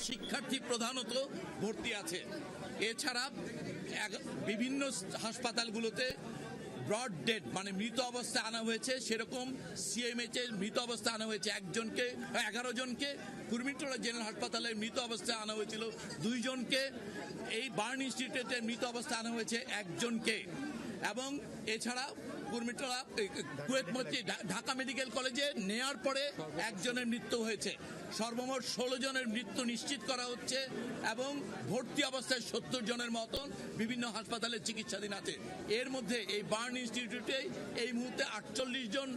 শিক্ষার্থী প্রধানত ভর্তি আছে। এছাড়া বিভিন্ন হাসপাতালগুলোতে ব্রড ডেড মানে মৃত অবস্থায় আনা হয়েছে, সেরকম সিএমএইচ এর মৃত অবস্থায় আনা হয়েছে 11 জনকে, কুর্মিটোলা জেনারেল হাসপাতালের মৃত অবস্থায় আনা হয়েছিল 2 জনকে, এই বার্ন ইনস্টিটিউটের মৃত অবস্থায় আনা হয়েছে 1 জনকে, এবং এছাড়া কুর্মিটোলা কুয়েত মসজিদ ঢাকা মেডিকেল কলেজে নেয়ার পরে 1 জনের মৃত্যু হয়েছে। সর্বমোট 16 জনের মৃত্যু নিশ্চিত করা হচ্ছে এবং ভর্তি অবস্থায় 70 জনের মতন বিভিন্ন হাসপাতালে চিকিৎসাধীন আছে। এর মধ্যে এই বার্ন ইনস্টিটিউটে এই মুহূর্তে 48 জন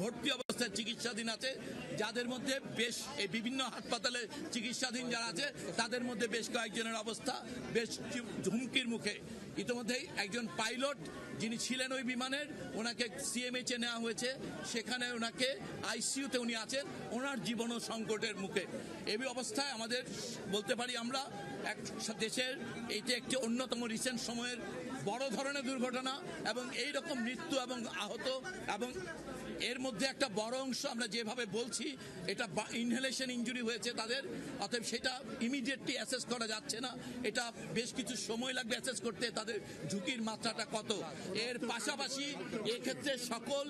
ভর্তি অবস্থায় চিকিৎসাধীন আছে, যাদের মধ্যে এই বিভিন্ন হাসপাতালে চিকিৎসাধীন যারা আছে তাদের মধ্যে বেশ কয়েকজনের অবস্থা বেশ হুমকির মুখে। ইতিমধ্যেই একজন পাইলট যিনি ছিলেন ওই বিমানের, ওনাকে সিএমএইচ এ নেওয়া হয়েছে, সেখানে ওনাকে আইসিইউতে উনি আছেন, ওনার জীবনও সংকটের মুখে। এই অবস্থায় আমাদের বলতে পারি আমরা দেশের এইটা একটি অন্যতম রিসেন্ট সময়ের বড় ধরনের দুর্ঘটনা এবং এই রকম মৃত্যু এবং আহত, এবং এর মধ্যে একটা বড় অংশ আমরা যেভাবে বলছি এটা ইনহেলেশন ইনজুরি হয়েছে তাদের, অতএব সেটা ইমিডিয়েটলি অ্যাসেস করা যাচ্ছে না, এটা বেশ কিছু সময় লাগবে অ্যাসেস করতে তাদের ঝুঁকির মাত্রাটা কত। এর পাশাপাশি এক্ষেত্রে সকল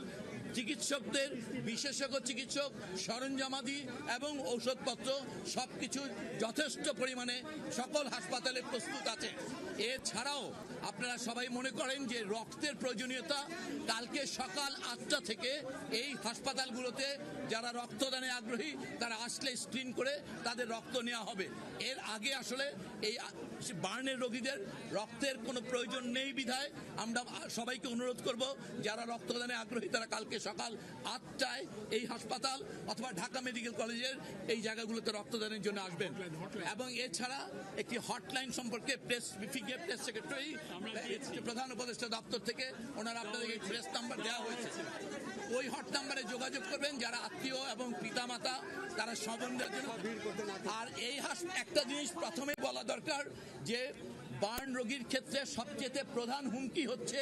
চিকিৎসকদের, বিশেষজ্ঞ চিকিৎসক, সরঞ্জামাদি এবং ঔষধপত্র সবকিছু যথেষ্ট পরিমাণে সকল হাসপাতালে প্রস্তুত আছে। এছাড়াও আপনারা সবাই মনে করেন যে রক্তের প্রয়োজনীয়তা, কালকে সকাল 8টা থেকে এই হাসপাতালগুলোতে যারা রক্তদানে আগ্রহী তারা আসলে স্ক্রিন করে তাদের রক্ত নেওয়া হবে। এর আগে আসলে এই বার্নের রোগীদের রক্তের কোনো প্রয়োজন নেই বিধায় আমরা সবাইকে অনুরোধ করব যারা রক্তদানে আগ্রহী তারা কালকে সকাল 8টায় এই হাসপাতাল অথবা ঢাকা মেডিকেল কলেজের এই জায়গাগুলোতে রক্তদানের জন্য আসবেন। এবং এছাড়া একটি হটলাইন সম্পর্কে প্রেস সেক্রেটারি প্রধান উপদেষ্টা দপ্তর থেকে ওনারা আপনাদেরকে প্রেস নাম্বার দেওয়া হয়েছে, ওই হট নাম্বারে যোগাযোগ করবেন যারা আত্মীয় এবং পিতামাতা তারা সম্বন্ধের জন্য। আর এই একটা জিনিস প্রথমে বলা দরকার যে বার্ন রোগীর ক্ষেত্রে সবচেয়ে প্রধান হুমকি হচ্ছে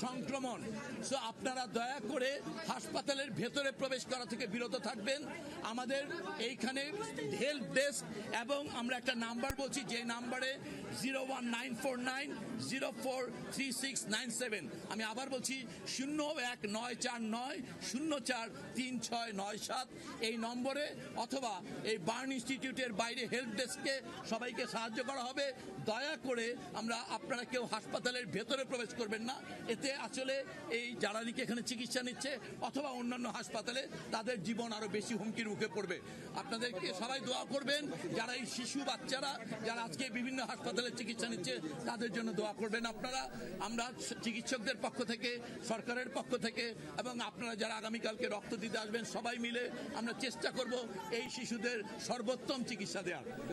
সংক্রমণ। সো আপনারা দয়া করে হাসপাতালের ভেতরে প্রবেশ করা থেকে বিরত থাকবেন। আমাদের এইখানে হেল্প ডেস্ক এবং আমরা একটা নাম্বার বলছি যে নাম্বারে 01949043697, আমি আবার বলছি 01949043697 এই নম্বরে, অথবা এই বার্ন ইনস্টিটিউটের বাইরে হেল্প ডেস্কে সবাইকে সাহায্য করা হবে। দয়া করে আপনারা কেউ হাসপাতালের ভেতরে প্রবেশ করবেন না, এতে আসলে এই যারা নাকি এখানে চিকিৎসা নিচ্ছে অথবা অন্যান্য হাসপাতালে তাদের জীবন আরো বেশি হুমকির মুখে পড়বে। আপনাদেরকে সবাই দোয়া করবেন, যারা এই শিশু বাচ্চারা যারা আজকে বিভিন্ন হাসপাতালে চিকিৎসা নিচ্ছে তাদের জন্য দোয়া করবেন আপনারা। আমরা চিকিৎসকদের পক্ষ থেকে, সরকারের পক্ষ থেকে এবং আপনারা যারা আগামীকালকে রক্ত দিতে আসবেন সবাই মিলে আমরা চেষ্টা করব এই শিশুদের সর্বোত্তম চিকিৎসা দেওয়ার।